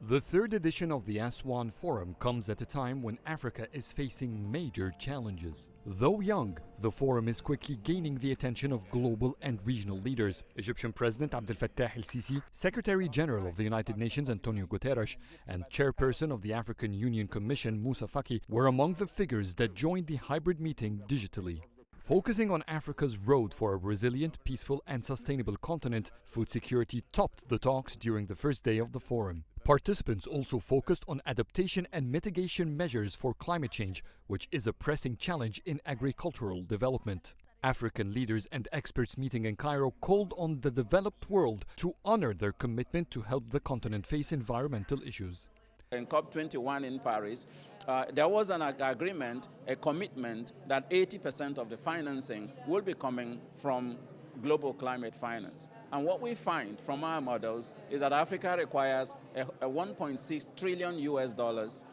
The third edition of the Aswan Forum comes at a time when Africa is facing major challenges. Though young, the forum is quickly gaining the attention of global and regional leaders. Egyptian President Abdel Fattah el-Sisi, Secretary General of the United Nations Antonio Guterres, and Chairperson of the African Union Commission Moussa Faki were among the figures that joined the hybrid meeting digitally. Focusing on Africa's road for a resilient, peaceful and sustainable continent, food security topped the talks during the first day of the forum. Participants also focused on adaptation and mitigation measures for climate change, which is a pressing challenge in agricultural development. African leaders and experts meeting in Cairo called on the developed world to honor their commitment to help the continent face environmental issues. In COP21 in Paris, there was an agreement, a commitment that 80% of the financing will be coming from global climate finance. And what we find from our models is that Africa requires a 1.6 trillion US dollars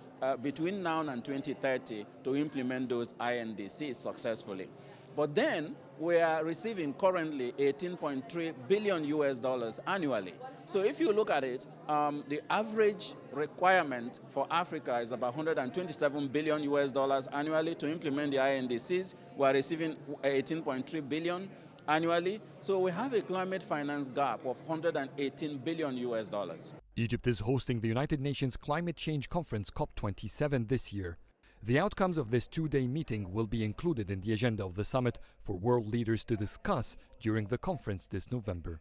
between now and 2030 to implement those INDCs successfully. But then we are receiving currently 18.3 billion US dollars annually. So if you look at it, the average requirement for Africa is about 127 billion US dollars annually to implement the INDCs. We are receiving 18.3 billion annually. So we have a climate finance gap of 118 billion US dollars. Egypt is hosting the United Nations Climate Change Conference COP27 this year. The outcomes of this two-day meeting will be included in the agenda of the summit for world leaders to discuss during the conference this November.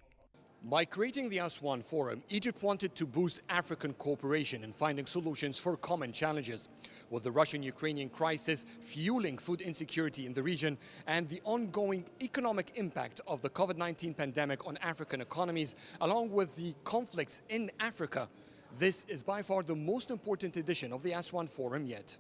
By creating the Aswan Forum, Egypt wanted to boost African cooperation in finding solutions for common challenges. With the Russian-Ukrainian crisis fueling food insecurity in the region and the ongoing economic impact of the COVID-19 pandemic on African economies, along with the conflicts in Africa, this is by far the most important edition of the Aswan Forum yet.